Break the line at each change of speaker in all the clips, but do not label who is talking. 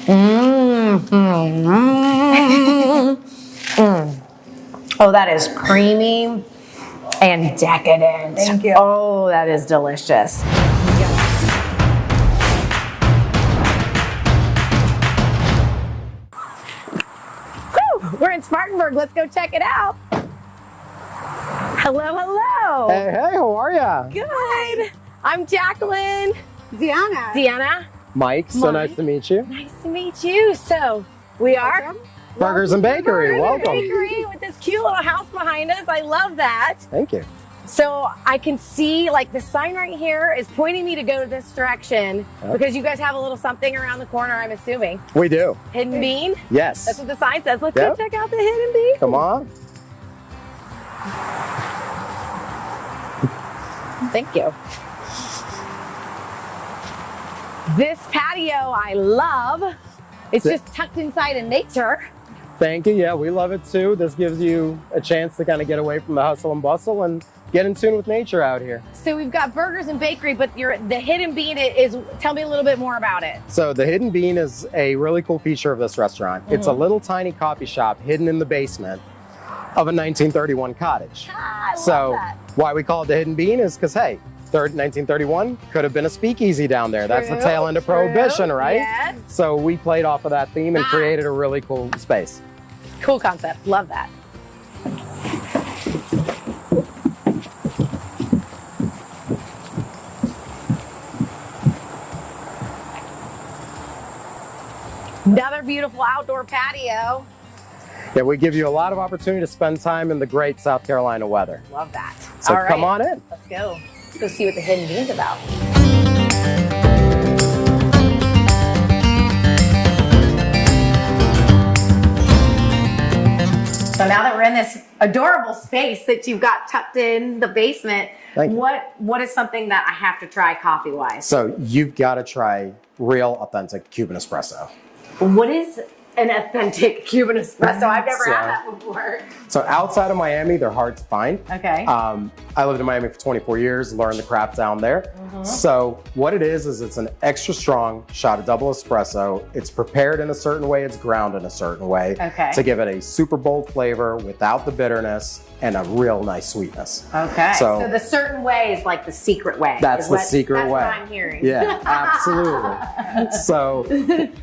Oh, that is creamy and decadent.
Thank you.
Oh, that is delicious. Whew, we're in Spartanburg. Let's go check it out. Hello, hello.
Hey, how are ya?
Good. I'm Jacqueline.
Deanna.
Deanna.
Mike, so nice to meet you.
Nice to meet you. So we are
Burgers and Bakery, welcome.
Bakery with this cute little house behind us. I love that.
Thank you.
So I can see like the sign right here is pointing me to go to this direction because you guys have a little something around the corner, I'm assuming.
We do.
Hidden bean?
Yes.
That's what the sign says. Let's go check out the hidden bean.
Come on.
Thank you. This patio I love. It's just tucked inside in nature.
Thank you. Yeah, we love it too. This gives you a chance to kind of get away from the hustle and bustle and get in tune with nature out here.
So we've got burgers and bakery, but the hidden bean is, tell me a little bit more about it.
So the hidden bean is a really cool feature of this restaurant. It's a little tiny coffee shop hidden in the basement of a 1931 cottage.
I love that.
Why we call it the hidden bean is because, hey, 1931 could have been a speakeasy down there. That's the tail end of Prohibition, right?
Yes.
So we played off of that theme and created a really cool space.
Cool concept. Love that. Another beautiful outdoor patio.
Yeah, we give you a lot of opportunity to spend time in the great South Carolina weather.
Love that.
So
all right,
come on in.
Let's go. Let's go see what the hidden bean's about. So now that we're in this adorable space that you've got tucked in the basement, what is something that I have to try coffee-wise?
So you've got to try real, authentic Cuban espresso.
What is an authentic Cuban espresso? I've never had that before.
So outside of Miami, they're hard to find.
Okay.
I lived in Miami for 24 years, learned the craft down there. So what it is it's an extra strong shot of double espresso. It's prepared in a certain way, it's ground in a certain way to give it a super bold flavor without the bitterness and a real nice sweetness.
Okay. So the certain way is like the secret way.
That's the secret way.
That's what I'm hearing.
Yeah, absolutely. So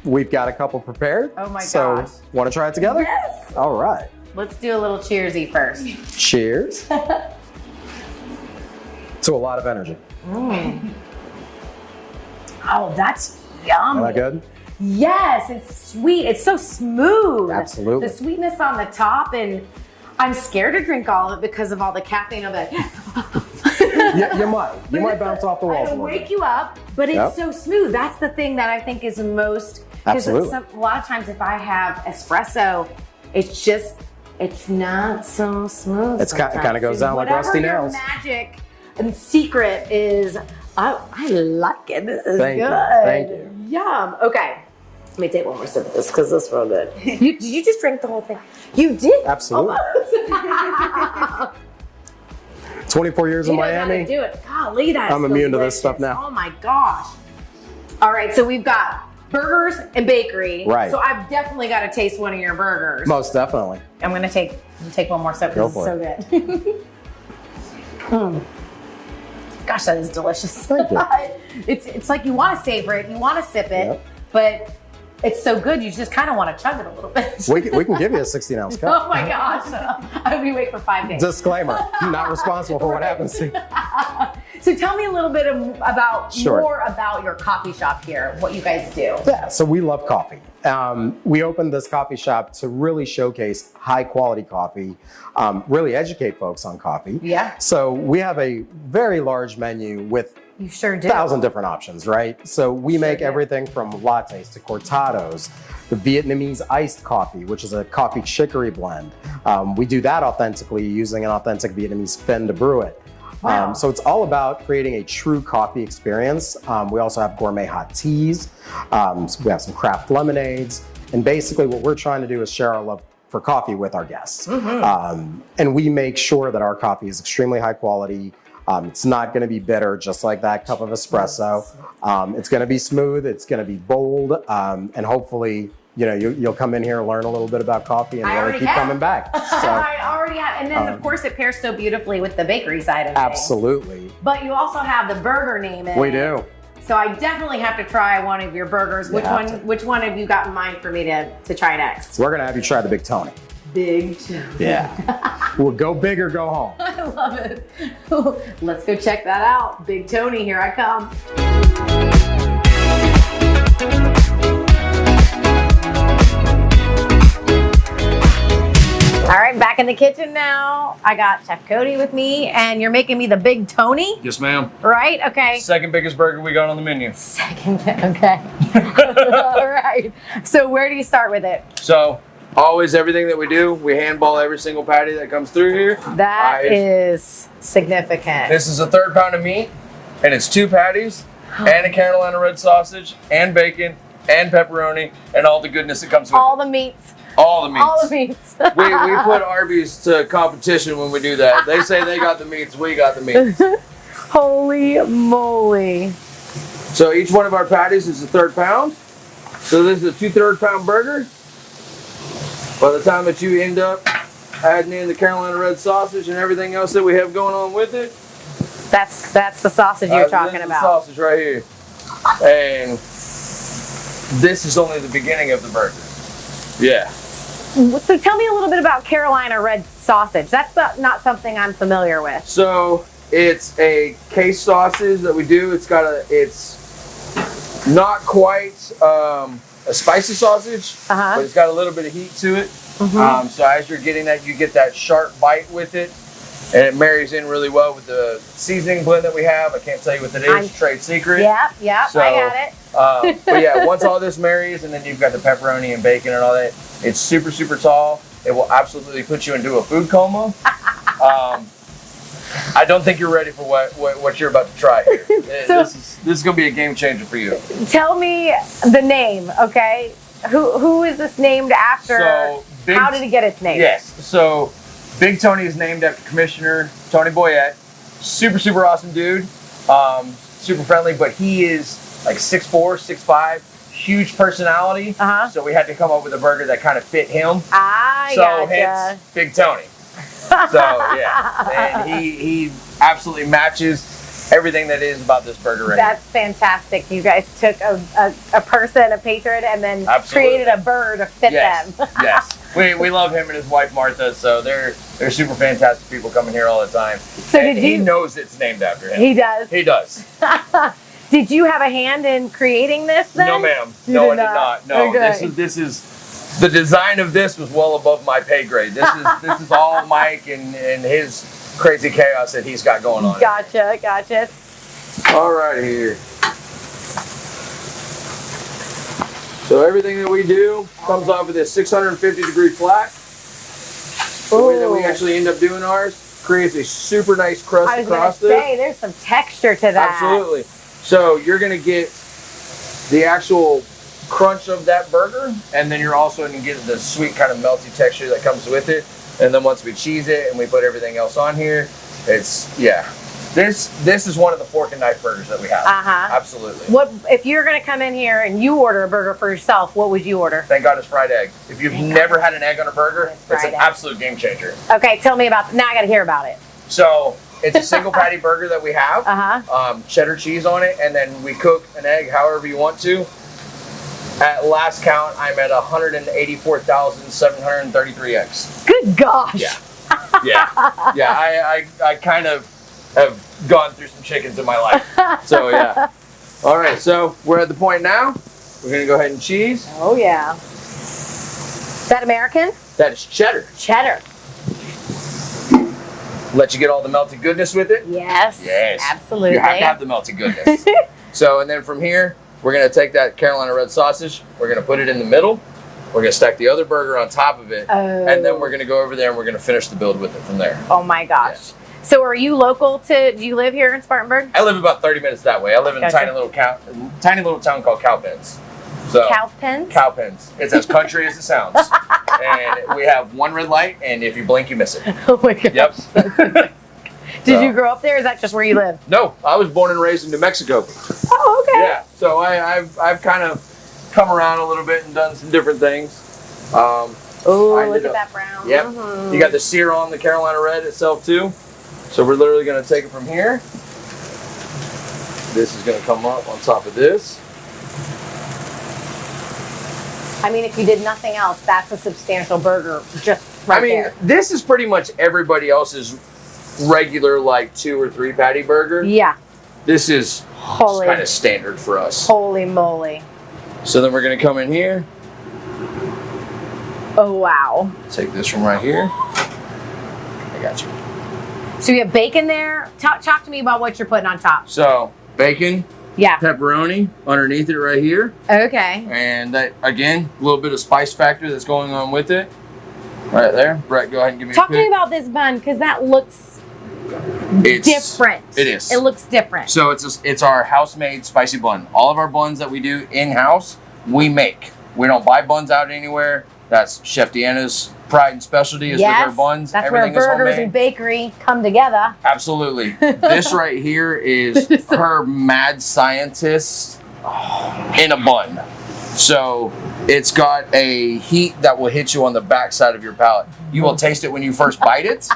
we've got a couple prepared.
Oh my gosh.
So want to try it together?
Yes.
All right.
Let's do a little cheersy first.
Cheers. To a lot of energy.
Oh, that's yummy.
Isn't that good?
Yes, it's sweet. It's so smooth.
Absolutely.
The sweetness on the top, and I'm scared to drink all of it because of all the caffeine. I'll be like,
Yeah, you might bounce off the walls a
it'll
little bit.
wake you up, but it's so smooth. That's the thing that I think is the most.
Absolutely.
A lot of times, if I have espresso, it's not so smooth.
It kind of goes down like rusty nails.
Whatever your magic and secret is, I like it. This is
Thank
good.
you. Thank you.
Yum. Okay. Let me take one more sip of this because this is real good. Did you just drink the whole thing? You did?
Absolutely. 24 years in Miami.
How to do it. Golly, that's
I'm immune to this
delicious.
stuff now.
Oh my gosh. All right, so we've got burgers and bakery.
Right.
So I've definitely got to taste one of your burgers.
Most definitely.
I'm gonna take one more sip because it's so good. Gosh, that is delicious.
Thank you.
It's like you want to savor it, you want to sip it, but it's so good you just kind of want to chug it a little bit.
We can give you a 16-ounce cup.
Oh my gosh. I would be wait for 5 days.
Disclaimer, not responsible for what happens to you.
So tell me a little bit about
Sure.
more about your coffee shop here, what you guys do.
Yeah, so we love coffee. We opened this coffee shop to really showcase high quality coffee, really educate folks on coffee.
Yeah.
So we have a very large menu with
You sure do.
1,000 different options, right? So we make everything from lattes to cortados, the Vietnamese iced coffee, which is a coffee chicory blend. We do that authentically using an authentic Vietnamese fin to brew it.
Wow.
So it's all about creating a true coffee experience. We also have gourmet hot teas. We have some craft lemonades. And basically what we're trying to do is share our love for coffee with our guests. And we make sure that our coffee is extremely high quality, It's not going to be bitter, just like that cup of espresso. It's going to be smooth. It's going to be bold, and hopefully, you know, you'll come in here and learn a little bit about coffee and really keep coming back. So,
I already have. And then, of course, it pairs so beautifully with the bakery side of things.
Absolutely.
But you also have the burger name in it.
We do.
So I definitely have to try one of your burgers. Which one have you got in mind for me to try next?
We're going to have you try the Big Tony.
Big Tony.
Yeah. We'll go big or go home.
I love it. Let's go check that out. Big Tony, here I come. All right, back in the kitchen now. I got Chef Cody with me, and you're making me the Big Tony?
Yes, ma'am.
Right? Okay.
Second biggest burger we got on the menu.
Okay. All right. So where do you start with it?
So, always everything that we do, we handball every single patty that comes through here.
That is significant.
This is a 3rd pound of meat, and it's 2 patties, and a Carolina red sausage, and bacon, and pepperoni, and all the goodness that comes with
all
it.
the meats.
All the meats.
All the meats.
we put Arby's to competition when we do that. They say they got the meats, we got the meats.
Holy moly.
So each one of our patties is a 3rd pound. So this is a 2 3rd pound burger. By the time that you end up adding in the Carolina red sausage and everything else that we have going on with it.
That's the sausage you're talking
this is
about.
The sausage right here. And this is only the beginning of the burger. Yeah.
So tell me a little bit about Carolina red sausage. That's not something I'm familiar with.
So it's a case sausage that we do. It's not quite a spicy sausage, but it's got a little bit of heat to it. So as you're getting that, you get that sharp bite with it, and it marries in really well with the seasoning blend that we have. I can't tell you what that is, trade secret.
Yep, so, I got it.
But yeah, once all this marries, and then you've got the pepperoni and bacon and all that, it's super, super tall. It will absolutely put you into a food coma. I don't think you're ready for what you're about to try here. So, this is going to be a game changer for you.
Tell me the name, okay? Who is this named after?
So
how did it get its name?
Yes. So Big Tony is named after Commissioner Tony Boyette. Super, super awesome dude. Super friendly, but he is like 6'4", 6'5", huge personality. So we had to come up with a burger that kind of fit him. Hence Big Tony. So yeah, and he absolutely matches everything that is about this burger right
That's fantastic. You guys took a person, a patron, and then created a burger to fit them.
Yes. We love him and his wife Martha, so they're super fantastic people coming here all the time. So he knows it's named after him.
He does?
He does.
Did you have a hand in creating this then?
No, ma'am. No, I did not. No, okay. This is the design of this was well above my pay grade. This is all Mike and his crazy chaos that he's got going on.
Gotcha.
All right, here. So everything that we do comes off of this 650-degree flat. The way that we actually end up doing ours creates a super nice crust across this.
There's some texture to that.
Absolutely. So you're going to get the actual crunch of that burger, and then you're also going to get the sweet kind of melty texture that comes with it. And then once we cheese it and we put everything else on here, it's, yeah. This is one of the fork and knife burgers that we have. Absolutely.
What if you're going to come in here and you order a burger for yourself? What would you order?
Thank God it's fried egg. If you've never had an egg on a burger, it's an absolute game changer.
Okay, tell me about. Now I got to hear about it.
So it's a single patty burger that we have. Cheddar cheese on it, and then we cook an egg however you want to. At last count, I'm at 184,733 eggs.
Good gosh.
Yeah. I kind of have gone through some chickens in my life. So yeah. All right, so we're at the point now. We're gonna go ahead and cheese.
Oh yeah. Is that American?
That is cheddar.
Cheddar.
Let you get all the melted goodness with it.
Yes. Absolutely.
You have to have the melted goodness. So, and then from here, we're gonna take that Carolina red sausage. We're gonna put it in the middle. We're gonna stack the other burger on top of it, and then we're gonna go over there and we're gonna finish the build with it from there.
Oh my gosh. Yeah. So are you local to, do you live here in Spartanburg?
I live about 30 minutes that way. I live in a tiny little town called Cowpens. So,
Cowpens?
Cowpens. It's as country as it sounds. And we have one red light, and if you blink, you miss it.
Oh my gosh.
Yep.
Did you grow up there? Is that just where you live?
No, I was born and raised in New Mexico.
Oh, okay.
Yeah, so I've kind of come around a little bit and done some different things.
Oh, look at that brown.
Yep. You got the sear on the Carolina Red itself too. So we're literally going to take it from here. This is going to come up on top of this.
I mean, if you did nothing else, that's a substantial burger just right there.
This is pretty much everybody else's regular like 2 or 3 patty burger.
Yeah.
This is kind of standard for us.
Holy moly.
So then we're going to come in here.
Oh, wow.
Take this from right here. I got you.
So you have bacon there. Talk to me about what you're putting on top.
So bacon.
Yeah.
Pepperoni underneath it right here.
Okay.
And that, again, a little bit of spice factor that's going on with it. Right there. Brett, go ahead and give me a pick.
Talk to me about this bun, because that looks different.
It is.
It looks different.
So it's our house-made spicy bun. All of our buns that we do in-house, we make. We don't buy buns out anywhere. That's Chef Deanna's pride and specialty is with her buns.
That's
Everything
where
is
burgers
homemade.
and bakery come together.
Absolutely. This right here is her mad scientist in a bun. So it's got a heat that will hit you on the backside of your palate. You will taste it when you first bite it.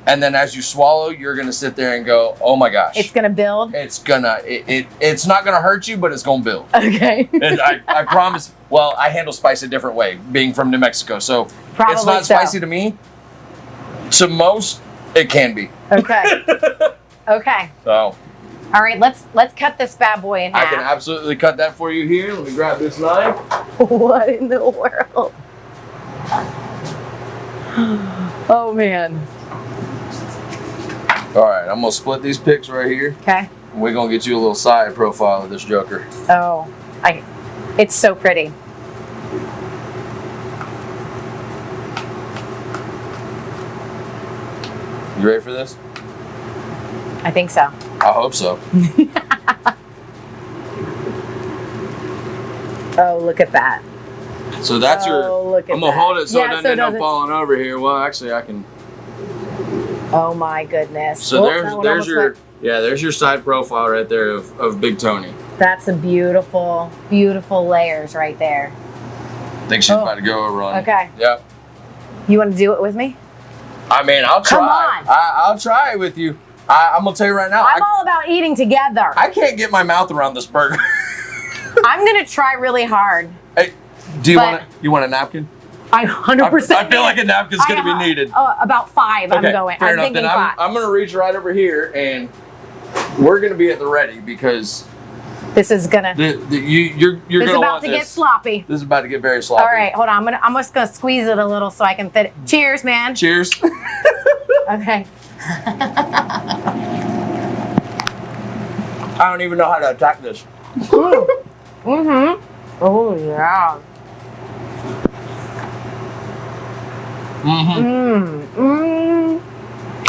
And then as you swallow, you're going to sit there and go, oh my gosh.
It's going to build?
It's not going to hurt you, but it's going to build.
Okay.
And I promise, well, I handle spice a different way, being from New Mexico. So
Probably
it's not spicy to me. To most, it can be.
Okay. Okay.
So.
All right, let's cut this bad boy in half.
I can absolutely cut that for you here. Let me grab this knife.
What in the world? Oh, man.
All right, I'm gonna split these picks right here.
Okay.
And we're gonna get you a little side profile of this joker.
Oh, it's so pretty.
You ready for this?
I think so.
I hope so.
Oh, look at that.
So that's
Look at
I'm gonna hold it so it doesn't end up
doesn't-
falling over here. Well, actually, I can.
Oh my goodness.
So
Oh,
there's your side profile right there of Big Tony.
That's a beautiful, beautiful layers right there.
I think she's about to go over on.
Okay.
Yep.
You want to do it with me?
I mean, I'll try.
Come on.
I'll try it with you. I'm gonna tell you right now.
I'm all about eating together.
I can't get my mouth around this burger.
I'm gonna try really hard.
Hey, do you want a napkin?
I 100%.
I feel like a napkin's going to be needed.
About 5,
okay,
I'm going.
Fair
I'm
enough.
thinking
Then
5.
I'm going to reach right over here, and we're going to be at the ready because
this is gonna.
you're
This
going
is
to
about
want
to
this.
get sloppy.
This is about to get very sloppy.
All right, hold on. I'm just gonna squeeze it a little so I can fit it. Cheers, man.
Cheers.
Okay.
I don't even know how to attack this.
Mm-hmm. Oh yeah.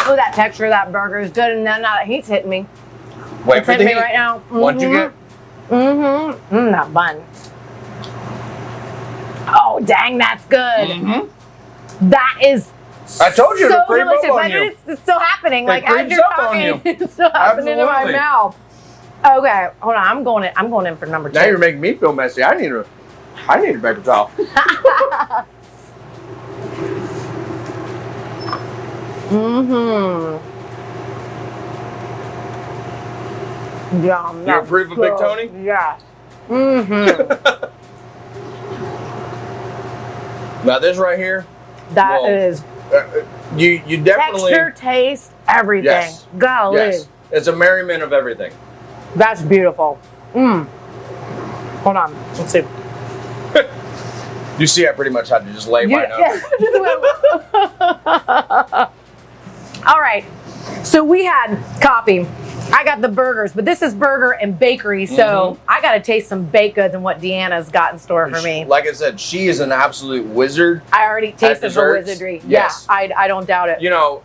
Oh, that texture of that burger is good, and then that heat's hitting me.
Wait
It's
for the
hitting
heat.
me right now.
Once you get.
That bun. Oh, dang, that's good. That is.
I told you
so
to creep
delicious.
up on
But
you.
it's still happening. Like as
creeps
you're
up on
talking,
you.
it's still happening in my
Absolutely.
mouth. Okay, hold on. I'm going in for number 2.
Now you're making me feel messy. I need a paper towel.
Yeah,
You approve of Big Tony?
Yeah.
Now this right here.
That
Well,
is
You definitely.
texture, taste, everything.
Yes.
Golly.
Yes. It's a merriment of everything.
That's beautiful. Hold on. Let's see.
You see, I pretty much had to just lay mine up.
All right. So we had coffee. I got the burgers, but this is burger and bakery, so I got to taste some baked goods and what Deanna's got in store for me.
Like I said, she is an absolute wizard.
I already tasted the
desserts.
wizardry.
Yes.
Yeah, I don't doubt it.
You know,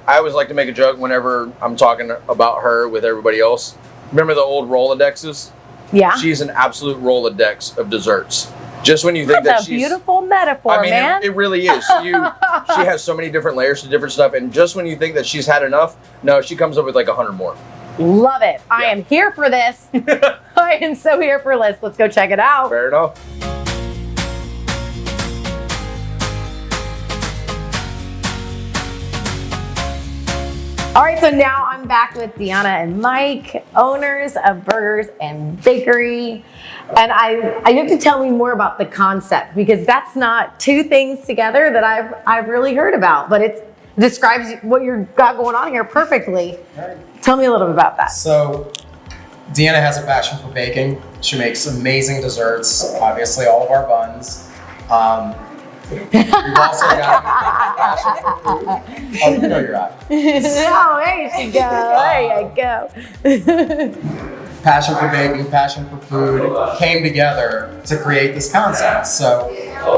I always like to make a joke whenever I'm talking about her with everybody else. Remember the old Rolodexes?
Yeah.
She's an absolute Rolodex of desserts. Just when you think
That's
that
a beautiful metaphor,
I mean,
man.
it really is. She has so many different layers to different stuff, and just when you think that she's had enough, no, she comes up with like 100 more.
Love it. I am here for this. I am so here for this. Let's go check it out.
Fair enough.
All right, so now I'm back with Deanna and Mike, owners of Burgers and Bakery. And you have to tell me more about the concept, because that's not two things together that I've really heard about, but it describes what you've got going on here perfectly.
Right.
Tell me a little bit about that.
So Deanna has a passion for baking. She makes amazing desserts, obviously all of our buns. We've also got a passion for food. Oh, you know you're out.
Oh, there you go. There you go.
Passion for baking, passion for food came together to create this concept. So,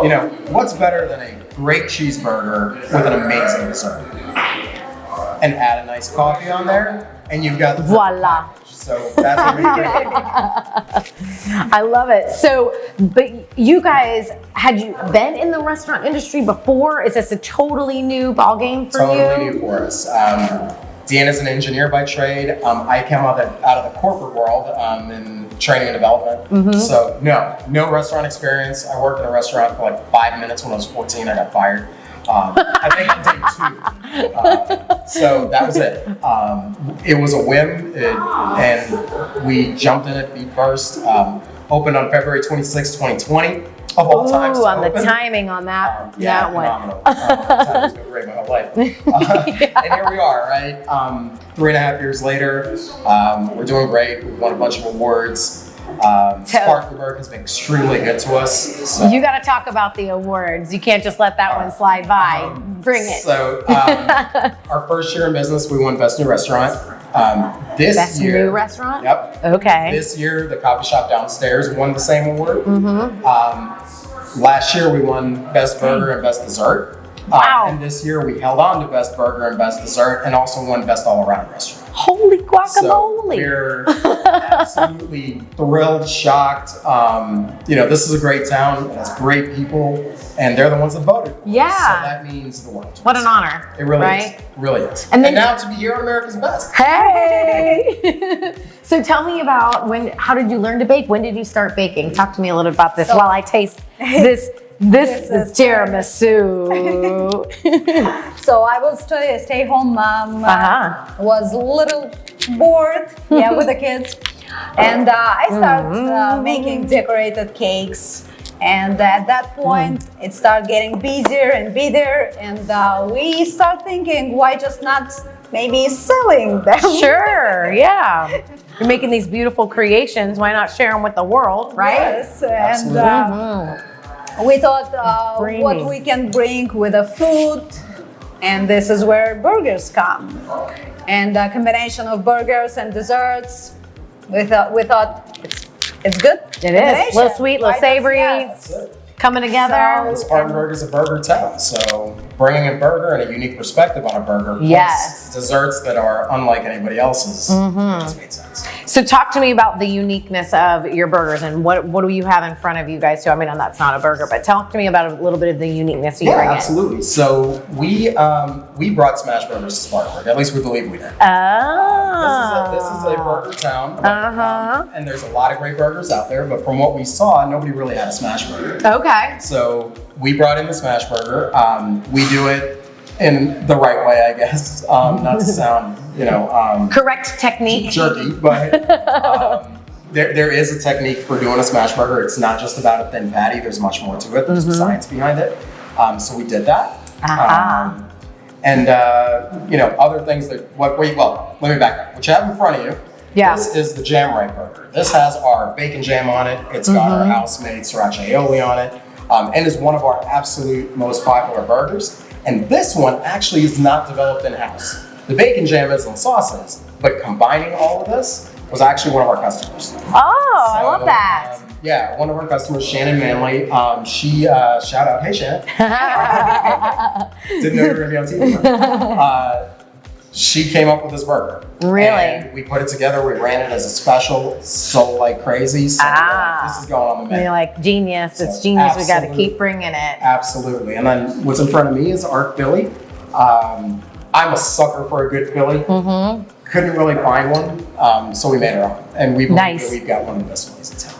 you know, what's better than a great cheeseburger with an amazing dessert? And add a nice coffee on there, and you've got the
Voila.
So that's what we
I love it. So, but you guys, had you been in the restaurant industry before? Is this a totally new ballgame for you?
Totally new for us. Deanna's an engineer by trade. I came out of the corporate world in training and development. So no restaurant experience. I worked in a restaurant for like 5 minutes when I was 14. I got fired. I think on day 2. So that was it. It was a whim, and we jumped in it feet first. Opened on February 26, 2020. Of all times.
On the timing on that,
yeah,
that one.
phenomenal. Timing's been great my whole life. And here we are, right? 3.5 years later, we're doing great. We won a bunch of awards. Spartanburg has been extremely good to us. So.
You got to talk about the awards. You can't just let that one slide by. Bring it.
So, our first year in business, we won Best New Restaurant.
Best New Restaurant?
Yep.
Okay.
This year, the coffee shop downstairs won the same award. Last year, we won Best Burger and Best Dessert.
Wow.
And this year, we held on to Best Burger and Best Dessert, and also won Best All-Around Restaurant.
Holy guacamole!
So we're absolutely thrilled, shocked. This is a great town. It has great people, and they're the ones that voted for us.
Yeah.
So that means the world.
What an honor.
It really
right?
is. It really is.
And
And now to be here on America's Best.
Hey! So tell me about how did you learn to bake? When did you start baking? Talk to me a little bit about this while I taste this. This is tiramisu.
So I was a stay-home mom. Was a little bored, with the kids, and I started making decorated cakes. And at that point, it started getting busier and busier, and we start thinking, why just not maybe selling them?
Sure, yeah. You're making these beautiful creations. Why not share them with the world, right?
Yes, and. We thought what we can bring with the food, and this is where burgers come. And a combination of burgers and desserts, we thought it's good.
It is. A little sweet, a little savory, coming together.
Spartanburg is a burger town, so bringing a burger and a unique perspective on a burger, plus desserts that are unlike anybody else's, just made sense.
So talk to me about the uniqueness of your burgers, and what do you have in front of you guys too? I mean, that's not a burger, but talk to me about a little bit of the uniqueness you bring in.
Absolutely. So we brought smash burgers to Spartanburg. At least we believe we did.
Oh.
This is a burger town. And there's a lot of great burgers out there, but from what we saw, nobody really had a smash burger.
Okay.
So we brought in the smash burger. We do it in the right way, I guess. Not to sound,
correct technique.
Jerky, but there is a technique for doing a smash burger. It's not just about a thin patty. There's much more to it. There's some science behind it. So we did that. Other things let me back up. What you have in front of you, this is the Jam Right burger. This has our bacon jam on it. It's got our house-made sriracha aioli on it, and is one of our absolute most popular burgers. And this one actually is not developed in-house. The bacon jam is on sauces, but combining all of this was actually one of our customers.
Oh, I love that.
One of our customers, Shannon Manley, she, shout out, hey Shannon. Didn't know you were gonna be on TV. She came up with this burger.
Really?
And we put it together. We ran it as a special, sold like crazy. So this is going on the menu.
You're like, genius. It's
So,
genius. We got to
absolutely.
keep bringing it.
Absolutely. And then what's in front of me is Art Philly. I'm a sucker for a good Philly. Couldn't really find one, so we made our own. And we believe that we've got one of the best ones in town.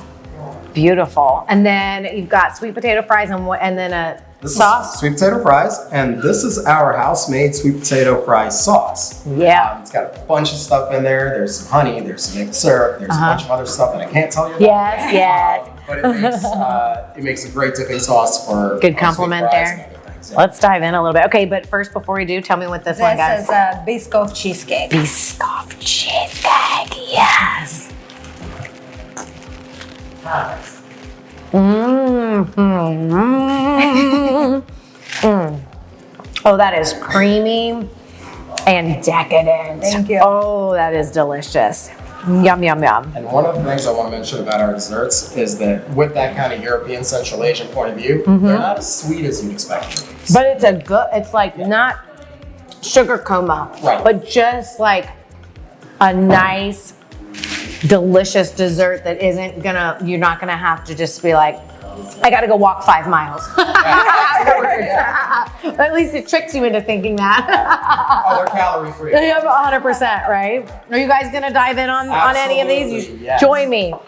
Beautiful. And then you've got sweet potato fries and then a sauce.
Is sweet potato fries, and this is our house-made sweet potato fry sauce.
Yeah.
It's got a bunch of stuff in there. There's some honey, there's some maple syrup, there's a bunch of other stuff that I can't tell you about.
Yes.
But it makes a great dipping sauce for
Good compliment
sweet fries
there.
and other things, yeah.
Let's dive in a little bit. Okay, but first, before we do, tell me what this one, guys.
This is a Biscoff cheesecake.
Biscoff cheesecake, yes. Oh, that is creamy and decadent.
Thank you.
Oh, that is delicious. Yum, yum, yum.
And one of the things I want to mention about our desserts is that with that kind of European Central Asian point of view, they're not as sweet as you'd expect.
But it's a good, it's like not sugar coma,
Right.
but just like a nice, delicious dessert that isn't gonna, you're not gonna have to just be like, I gotta go walk 5 miles. At least it tricks you into thinking that.
Oh, they're calorie free.
Yeah, 100%, right? Are you guys gonna dive in on any of these? You
Absolutely, yes.
join me.
I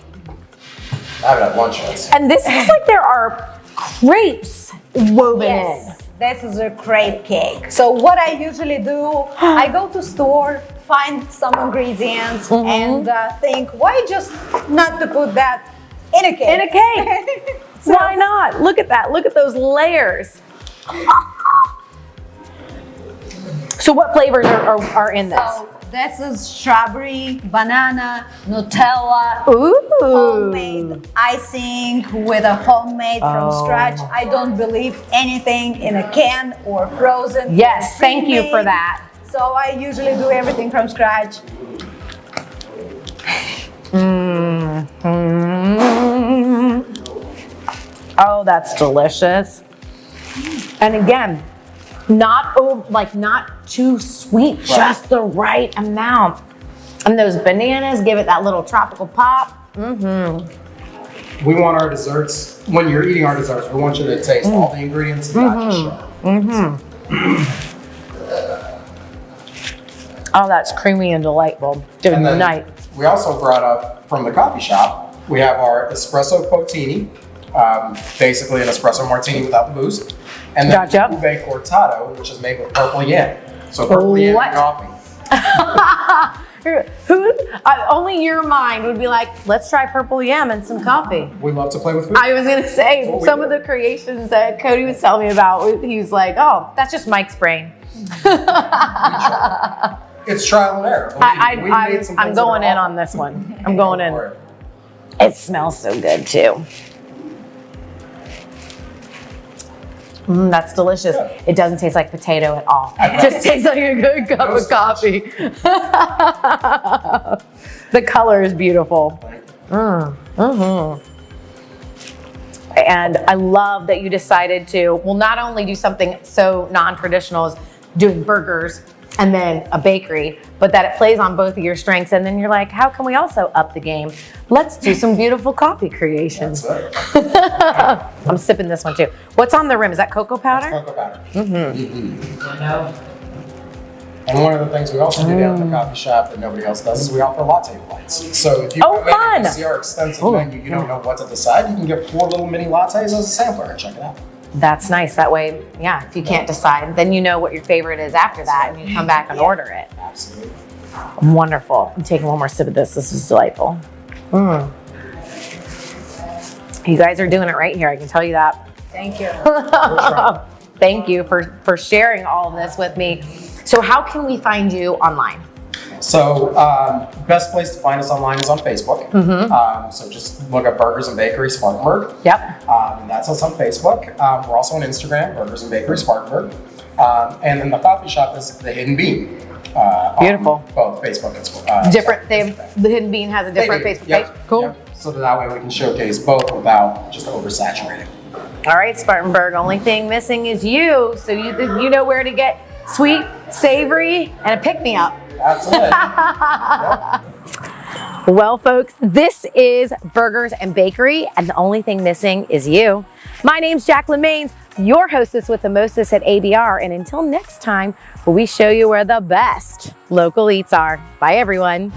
haven't had lunch yet.
And this looks like there are crepes woven in.
This is a crepe cake. So what I usually do, I go to store, find some ingredients, and think, why just not to put that in a cake?
In a cake. Why not? Look at that. Look at those layers. So what flavors are in this?
So this is strawberry, banana, Nutella,
Ooh.
homemade icing with a homemade from scratch. I don't believe anything in a can or frozen.
Yes,
or
thank you for
pre-made.
that.
So I usually do everything from scratch.
Oh, that's delicious. And again, not too sweet, just the right amount. And those bananas give it that little tropical pop.
We want our desserts, when you're eating our desserts, we want you to taste all the ingredients and not just sugar.
Oh, that's creamy and delightful. Good
And then
night.
we also brought up from the coffee shop, we have our espresso potini, basically an espresso martini without the booze. And then
Gotcha.
ube cortado, which is made with purple yam. So purple yam
What?
and coffee.
Only your mind would be like, let's try purple yam and some coffee.
We love to play with food.
I was gonna say,
What we
some
do.
of the creations that Cody was telling me about, he was like, oh, that's just Mike's brain.
It's trial and error. We've made some
I'm
things that
going
are
in on
awful.
this one. I'm going in.
For it.
It smells so good too. That's delicious. It doesn't taste like potato at all. It just tastes like a good cup of coffee. The color is beautiful. And I love that you decided to, well, not only do something so non-traditional as doing burgers and then a bakery, but that it plays on both of your strengths. And then you're like, how can we also up the game? Let's do some beautiful coffee creations.
That's it.
I'm sipping this one too. What's on the rim? Is that cocoa powder?
Cocoa powder. And one of the things we also do down at the coffee shop that nobody else does is we offer latte flights. So if you come in and you see our extensive menu, you don't know what to decide, you can get 4 little mini lattes as a sampler and check it out.
That's nice. That way, yeah, if you can't decide, then you know what your favorite is after that and you come back and order it.
Absolutely.
Wonderful. I'm taking one more sip of this. This is delightful. You guys are doing it right here. I can tell you that.
Thank you.
Thank you for sharing all of this with me. So how can we find you online?
So best place to find us online is on Facebook. So just look up Burgers and Bakery Spartanburg.
Yep.
That's us on Facebook. We're also on Instagram, Burgers and Bakery Spartanburg. And then the coffee shop is The Hidden Bean.
Beautiful.
On both Facebook and
Different. The Hidden Bean has a different Facebook page. Cool.
Yep. So that way we can showcase both without just oversaturating.
All right, Spartanburg. Only thing missing is you. So you know where to get sweet, savory, and a pick-me-up.
Absolutely.
Well, folks, this is Burgers and Bakery, and the only thing missing is you. My name's Jacqueline Maines, your hostess with the mostest at ABR, and until next time, where we show you where the best local eats are. Bye, everyone.